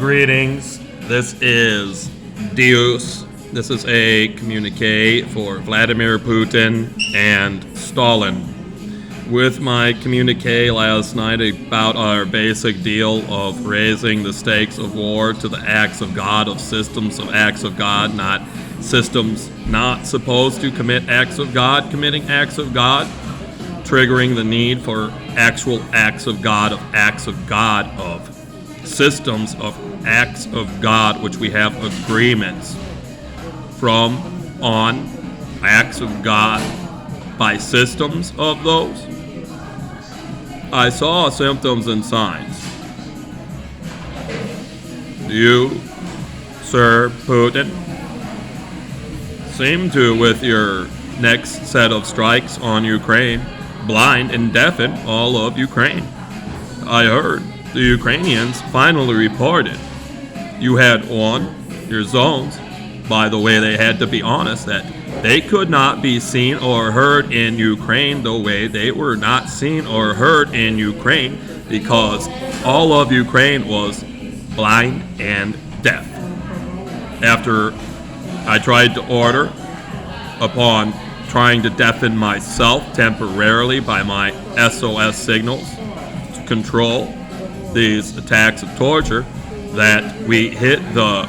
Greetings. This is Deus. This is a communique for Vladimir Putin and Stalin. With my communique last night about our basic deal of raising the stakes of war to the acts of God, of systems of acts of God, not systems not supposed to commit acts of God, committing acts of God, triggering the need for actual acts of God, of systems of acts of God, which we have agreements from on acts of God by systems of those. I saw symptoms and signs. You, Sir Putin, seem to, with your next set of strikes on Ukraine, blind and deafen all of Ukraine. I heard the Ukrainians finally reported you had won your zones. By the way, they had to be honest that they could not be seen or heard in Ukraine the way they were not seen or heard in Ukraine because all of Ukraine was blind and deaf. After I tried to order, upon trying to deafen myself temporarily by my SOS signals to control these attacks of torture, that we hit the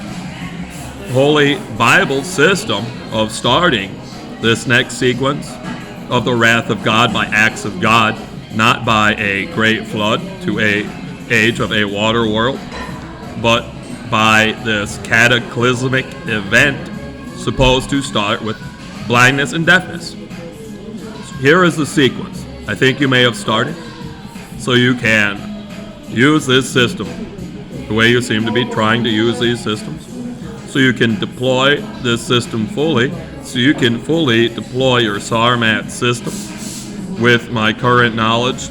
Holy Bible system of starting this next sequence of the wrath of God by acts of God, not by a great flood to a age of a water world, but by this cataclysmic event supposed to start with blindness and deafness. So here is the sequence. I think you may have started, so you can use this system the way you seem to be trying to use these systems, so you can deploy this system fully, so you can fully deploy your SARMAT system. With my current knowledge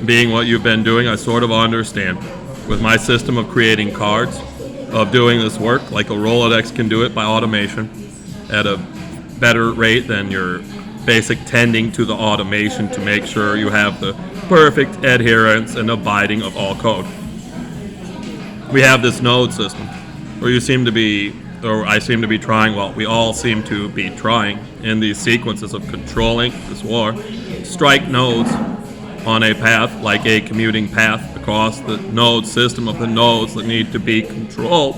being what you've been doing, I sort of understand. With my system of creating cards, of doing this work, like a Rolodex can do it by automation at a better rate than your basic tending to the automation to make sure you have the perfect adherence and abiding of all code. We have this node system where you seem to be, or I seem to be trying, well, we all seem to be trying in these sequences of controlling this war, strike nodes on a path, like a commuting path across the node system of the nodes that need to be controlled,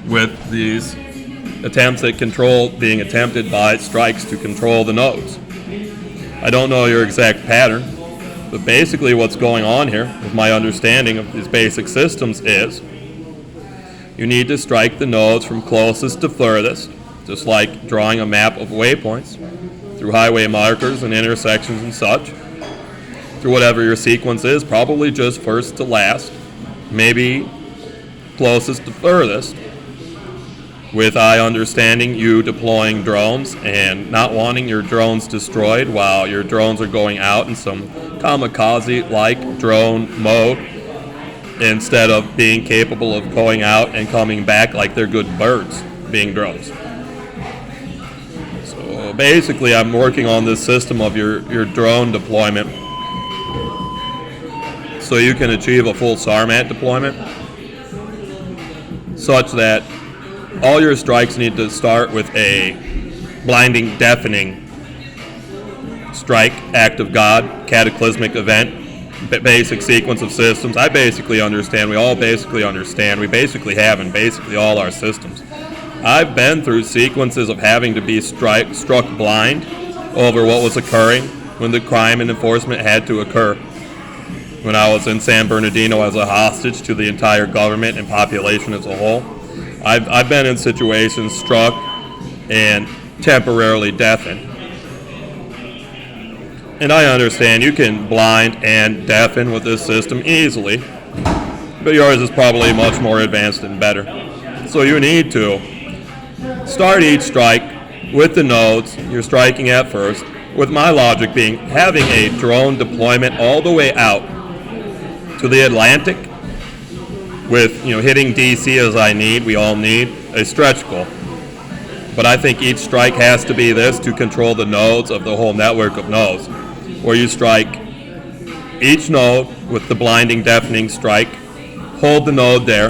with these attempts at control being attempted by strikes to control the nodes. I don't know your exact pattern, but basically what's going on here, with my understanding of these basic systems, is you need to strike the nodes from closest to furthest, just like drawing a map of waypoints, through highway markers and intersections and such, through whatever your sequence is, probably just first to last, maybe closest to furthest, with I understanding you deploying drones and not wanting your drones destroyed while your drones are going out in some kamikaze-like drone mode instead of being capable of going out and coming back like they're good birds, being drones. So basically I'm working on this system of your drone deployment so you can achieve a full SARMAT deployment such that all your strikes need to start with a blinding, deafening strike, act of God, cataclysmic event, basic sequence of systems. I basically understand, we all basically understand, we basically have in basically all our systems. I've been through sequences of having to be struck blind over what was occurring when the crime and enforcement had to occur. When I was in San Bernardino as a hostage to the entire government and population as a whole, I've been in situations struck and temporarily deafened. And I understand you can blind and deafen with this system easily, but yours is probably much more advanced and better. So you need to start each strike with the nodes you're striking at first, with my logic being having a drone deployment all the way out to the Atlantic, with hitting DC as I need. We all need a stretch goal. But I think each strike has to be this to control the nodes of the whole network of nodes, where you strike each node with the blinding, deafening strike, hold the node there,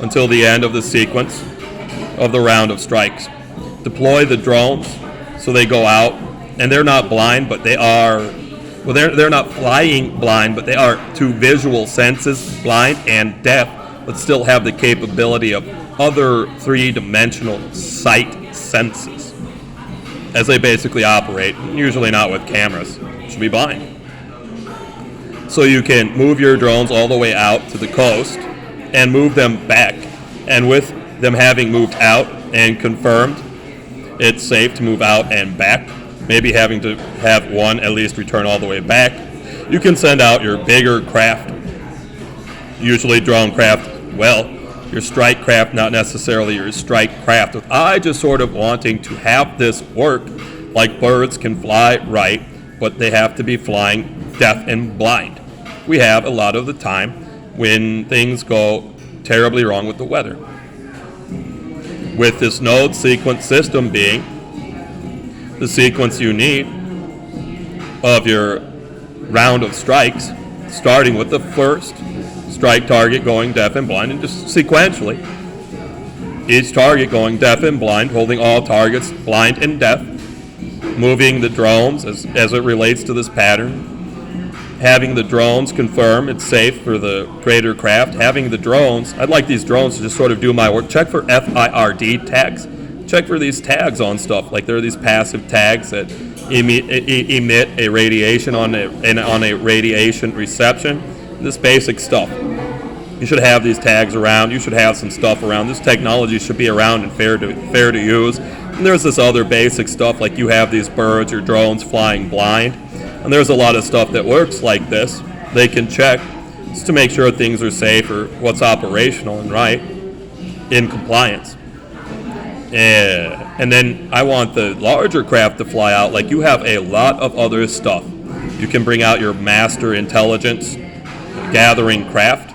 until the end of the sequence of the round of strikes. Deploy the drones so they go out, and they're not blind, but they are, well, they're not flying blind, but they are to visual senses blind and deaf, but still have the capability of other three-dimensional sight senses as they basically operate, usually not with cameras. Should be blind. So you can move your drones all the way out to the coast and move them back. And with them having moved out and confirmed it's safe to move out and back, maybe having to have one at least return all the way back, you can send out your bigger craft, usually drone craft, well, your strike craft, not necessarily your strike craft. With I just sort of wanting to have this work like birds can fly right, but they have to be flying deaf and blind. We have a lot of the time when things go terribly wrong with the weather. With this node sequence system being the sequence you need of your round of strikes, starting with the first strike target going deaf and blind, and just sequentially, each target going deaf and blind, holding all targets blind and deaf, moving the drones as it relates to this pattern, having the drones confirm it's safe for the greater craft, having the drones, I'd like these drones to just sort of do my work, check for FIRD tags, check for these tags on stuff, like there are these passive tags that emit a radiation on a radiation reception, this basic stuff. You should have these tags around. You should have some stuff around. This technology should be around and fair to use. And there's this other basic stuff, like you have these birds or drones flying blind. And there's a lot of stuff that works like this. They can check just to make sure things are safe or what's operational and right in compliance. And then I want the larger craft to fly out. Like you have a lot of other stuff. You can bring out your master intelligence gathering craft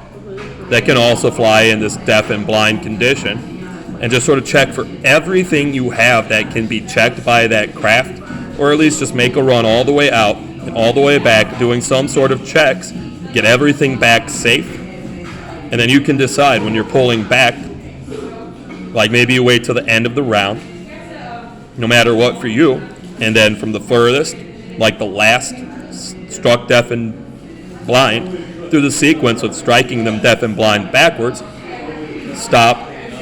that can also fly in this deaf and blind condition, and just sort of check for everything you have that can be checked by that craft, or at least just make a run all the way out and all the way back, doing some sort of checks, get everything back safe, and then you can decide when you're pulling back, like maybe you wait till the end of the round, no matter what for you, and then from the furthest, like the last struck deaf and blind, through the sequence of striking them deaf and blind backwards, stop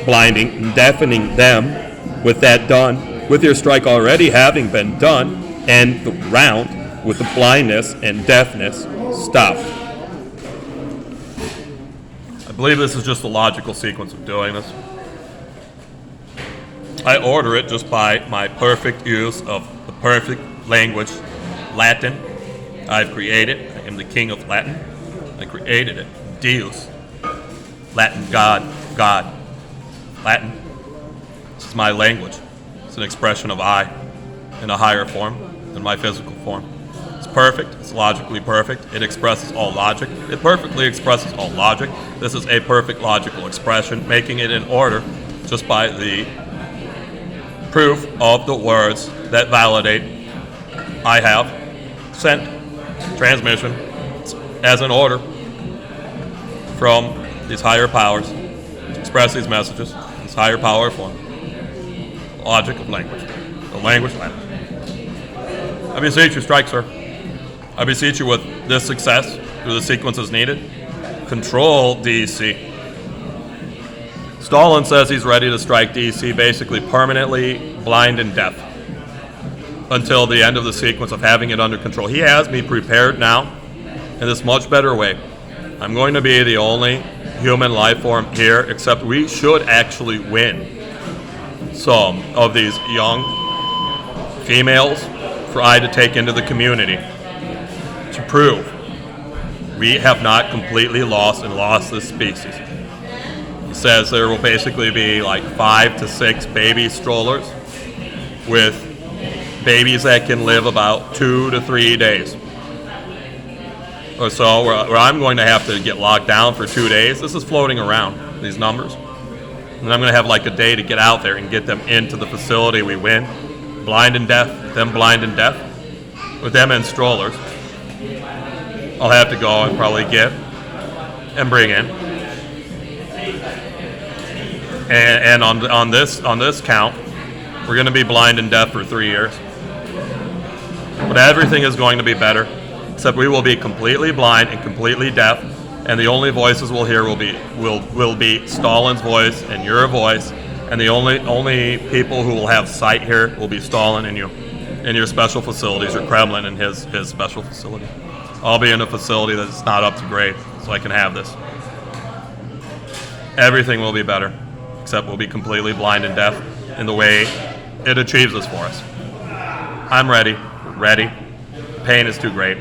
blinding and deafening them. With that done, with your strike already having been done, end the round with the blindness and deafness stopped. I believe this is just a logical sequence of doing this. I order it just by my perfect use of the perfect language, Latin. I've created. I am the king of Latin. I created it. Deus. Latin, God. Latin. This is my language. It's an expression of I in a higher form than my physical form. It's perfect. It's logically perfect. It expresses all logic. It perfectly expresses all logic. This is a perfect logical expression, making it in order just by the proof of the words that validate I have sent transmission as an order from these higher powers to express these messages in this higher power form. Logic of language. The language matters. I beseech you, strike, sir. I beseech you with this success through the sequences needed. Control DC. Stalin says he's ready to strike DC basically permanently blind and deaf until the end of the sequence of having it under control. He has me prepared now in this much better way. I'm going to be the only human life form here, except we should actually win some of these young females for I to take into the community to prove we have not completely lost this species. He says there will basically be like 5 to 6 baby strollers with babies that can live about 2 to 3 days or so, where I'm going to have to get locked down for 2 days. This is floating around, these numbers. And I'm going to have like a day to get out there and get them into the facility we win. Blind and deaf, them blind and deaf, with them in strollers. I'll have to go and probably get and bring in And on this count, we're going to be blind and deaf for 3 years. But everything is going to be better, except we will be completely blind and completely deaf, and the only voices we'll hear will be Stalin's voice and your voice, and the only people who will have sight here will be Stalin and you in your special facilities, or Kremlin in his special facility. I'll be in a facility that's not up to grade, so I can have this. Everything will be better, except we'll be completely blind and deaf in the way it achieves this for us. I'm ready. Pain is too great.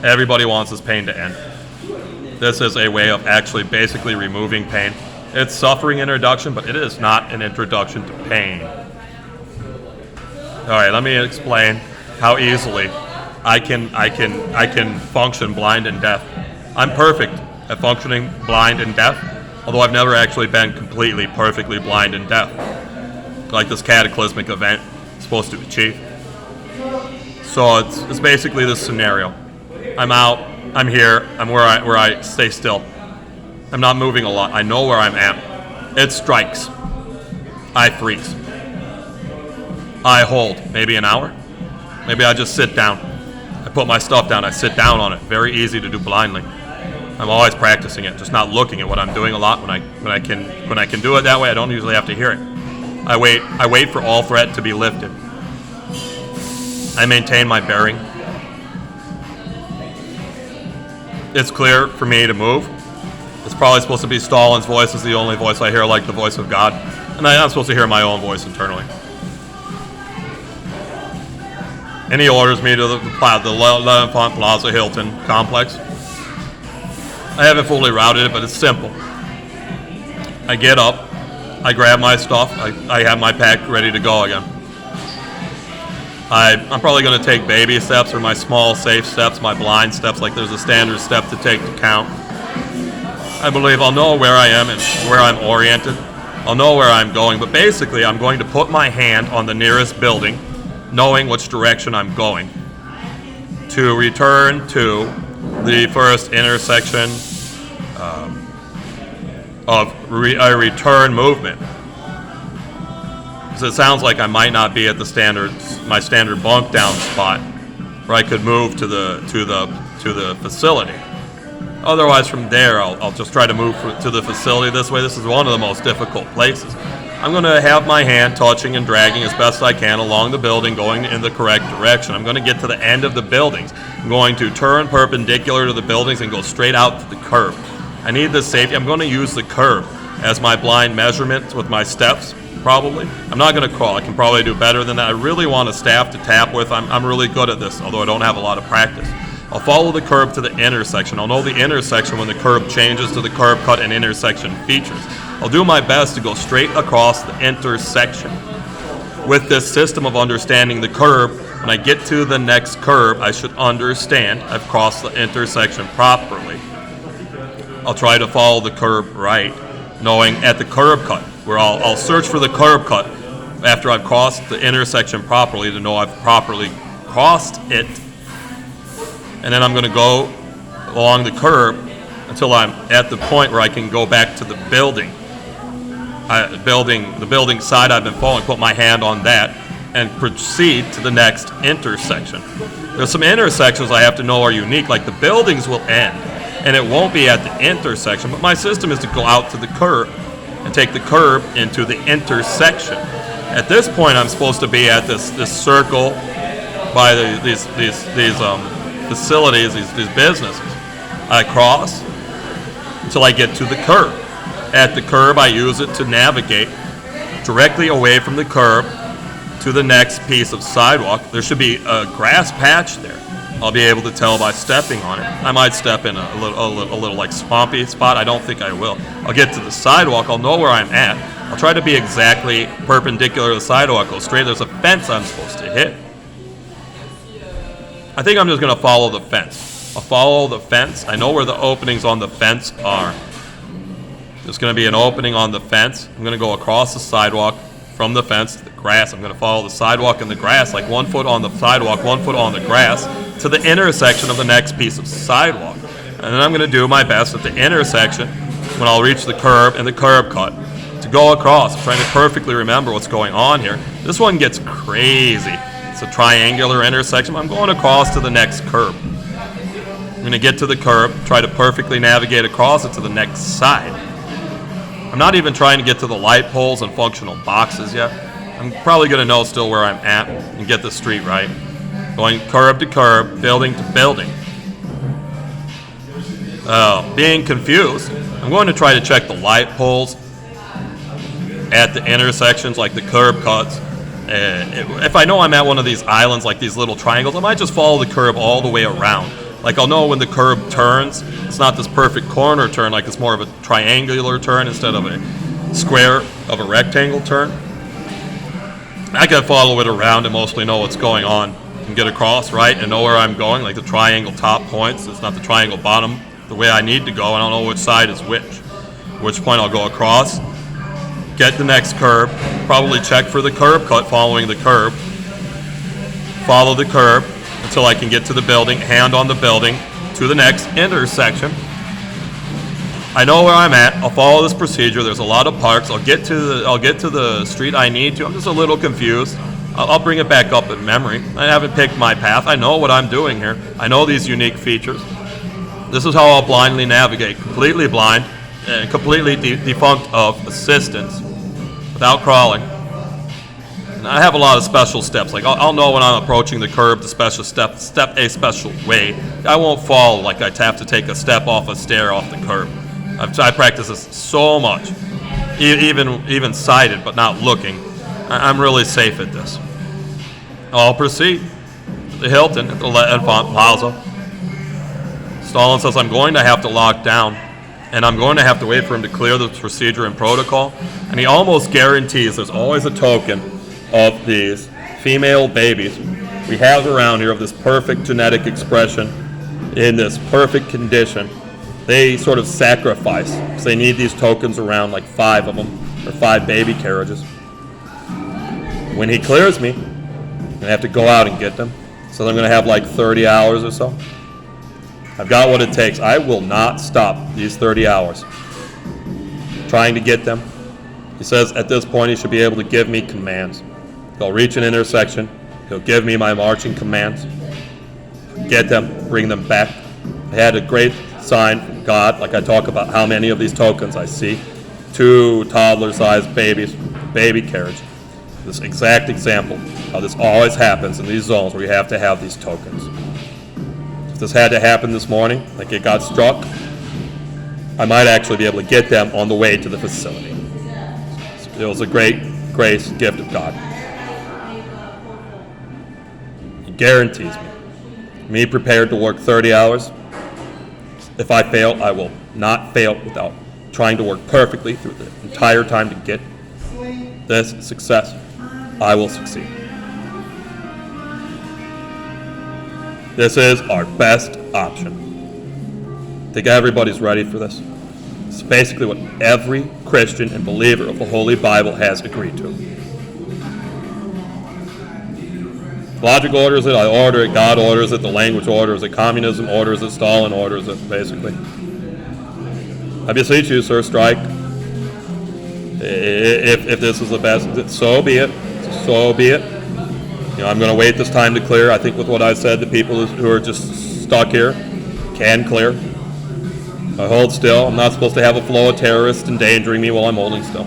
Everybody wants this pain to end. This is a way of actually basically removing pain. It's suffering introduction, but it is not an introduction to pain. All right, let me explain how easily I can function blind and deaf. I'm perfect at functioning blind and deaf, although I've never actually been completely, perfectly blind and deaf, like this cataclysmic event is supposed to achieve. So it's basically this scenario. I'm out, I'm here, I'm where I stay still. I'm not moving a lot. I know where I'm at. It strikes. I freeze. I hold. Maybe an hour. Maybe I just sit down. I put my stuff down. I sit down on it. Very easy to do blindly. I'm always practicing it, just not looking at what I'm doing a lot. When I can do it that way, I don't usually have to hear it. I wait for all threat to be lifted. I maintain my bearing. It's clear for me to move. It's probably supposed to be Stalin's voice is the only voice I hear, like the voice of God. And I'm supposed to hear my own voice internally. And he orders me to the L'Enfant Plaza Hilton complex. I haven't fully routed it, but it's simple. I get up, I grab my stuff, I have my pack ready to go again. I'm probably going to take baby steps or my small safe steps, my blind steps, like there's a standard step to take to count. I believe I'll know where I am and where I'm oriented. I'll know where I'm going, but basically I'm going to put my hand on the nearest building, knowing which direction I'm going, to return to the first intersection of a return movement. Because it sounds like I might not be at my standard bunk down spot, where I could move to the facility. Otherwise, from there, I'll just try to move to the facility this way. This is one of the most difficult places. I'm going to have my hand touching and dragging as best I can along the building, going in the correct direction. I'm going to get to the end of the buildings. I'm going to turn perpendicular to the buildings and go straight out to the curb. I need this safety. I'm going to use the curb as my blind measurement with my steps, probably. I'm not going to crawl. I can probably do better than that. I really want a staff to tap with. I'm really good at this, although I don't have a lot of practice. I'll follow the curb to the intersection. I'll know the intersection when the curb changes to the curb cut and intersection features. I'll do my best to go straight across the intersection. With this system of understanding the curb, when I get to the next curb, I should understand I've crossed the intersection properly. I'll try to follow the curb right, knowing at the curb cut, where I'll search for the curb cut after I've crossed the intersection properly to know I've properly crossed it. And then I'm going to go along the curb until I'm at the point where I can go back to the building. The building side I've been following, put my hand on that, and proceed to the next intersection. There's some intersections I have to know are unique, like the buildings will end, and it won't be at the intersection, but my system is to go out to the curb and take the curb into the intersection. At this point, I'm supposed to be at this circle by these facilities, these businesses. I cross until I get to the curb. At the curb, I use it to navigate directly away from the curb to the next piece of sidewalk. There should be a grass patch there. I'll be able to tell by stepping on it. I might step in a little like swampy spot. I don't think I will. I'll get to the sidewalk. I'll know where I'm at. I'll try to be exactly perpendicular to the sidewalk. Go straight. There's a fence I'm supposed to hit. I think I'm just going to follow the fence. I'll follow the fence. I know where the openings on the fence are. There's going to be an opening on the fence. I'm going to go across the sidewalk from the fence to the grass. I'm going to follow the sidewalk and the grass, like 1 foot on the sidewalk, 1 foot on the grass, to the intersection of the next piece of sidewalk. And then I'm going to do my best at the intersection, when I'll reach the curb and the curb cut, to go across. I'm trying to perfectly remember what's going on here. This one gets crazy. It's a triangular intersection. I'm going across to the next curb. I'm going to get to the curb, try to perfectly navigate across it to the next side. I'm not even trying to get to the light poles and functional boxes yet. I'm probably going to know still where I'm at and get the street right. Going curb to curb, building to building. Being confused, I'm going to try to check the light poles at the intersections, like the curb cuts. If I know I'm at one of these islands, like these little triangles, I might just follow the curb all the way around. Like I'll know when the curb turns, it's not this perfect corner turn, like it's more of a triangular turn instead of a square of a rectangle turn. I can follow it around and mostly know what's going on and get across right and know where I'm going, like the triangle top points. It's not the triangle bottom the way I need to go. I don't know which side is which point I'll go across. Get the next curb, probably check for the curb cut following the curb. Follow the curb until I can get to the building, hand on the building, to the next intersection. I know where I'm at. I'll follow this procedure. There's a lot of parks. I'll get to the street I need to. I'm just a little confused. I'll bring it back up in memory. I haven't picked my path. I know what I'm doing here. I know these unique features. This is how I'll blindly navigate, completely blind, and completely defunct of assistance, without crawling. And I have a lot of special steps. Like I'll know when I'm approaching the curb, the special step a special way. I won't fall like I'd have to take a step off a stair off the curb. I practice this so much, even sighted but not looking. I'm really safe at this. I'll proceed to the Hilton at the L'Enfant Plaza. Stalin says I'm going to have to lock down, and I'm going to have to wait for him to clear the procedure and protocol. And he almost guarantees there's always a token of these female babies we have around here of this perfect genetic expression in this perfect condition. They sort of sacrifice because they need these tokens around, like 5 of them, or 5 baby carriages. When he clears me, I'm going to have to go out and get them. So I'm going to have like 30 hours or so. I've got what it takes. I will not stop these 30 hours trying to get them. He says at this point he should be able to give me commands. He'll reach an intersection. He'll give me my marching commands. Get them, bring them back. I had a great sign from God, like I talk about how many of these tokens I see. 2 toddler-sized babies, baby carriage. This exact example, how this always happens in these zones where you have to have these tokens. If this had to happen this morning, like it got struck, I might actually be able to get them on the way to the facility. It was a great grace, gift of God. He guarantees me prepared to work 30 hours. If I fail, I will not fail without trying to work perfectly through the entire time to get this success. I will succeed. This is our best option. I think everybody's ready for this. It's basically what every Christian and believer of the Holy Bible has agreed to. Logic orders it, I order it, God orders it, the language orders it, communism orders it, Stalin orders it, basically. I beseech you, Sir Strike, if this is the best, so be it. So be it. You know, I'm going to wait this time to clear. I think with what I've said, the people who are just stuck here can clear. I hold still. I'm not supposed to have a flow of terrorists endangering me while I'm holding still.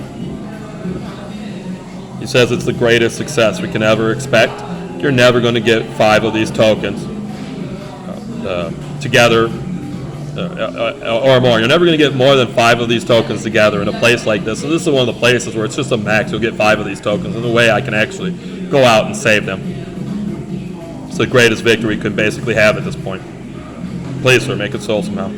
He says it's the greatest success we can ever expect. You're never going to get 5 of these tokens together or more. You're never going to get more than 5 of these tokens together in a place like this. And this is one of the places where it's just a max. You'll get 5 of these tokens. In a way, I can actually go out and save them. It's the greatest victory we could basically have at this point. Please, sir, make it so somehow.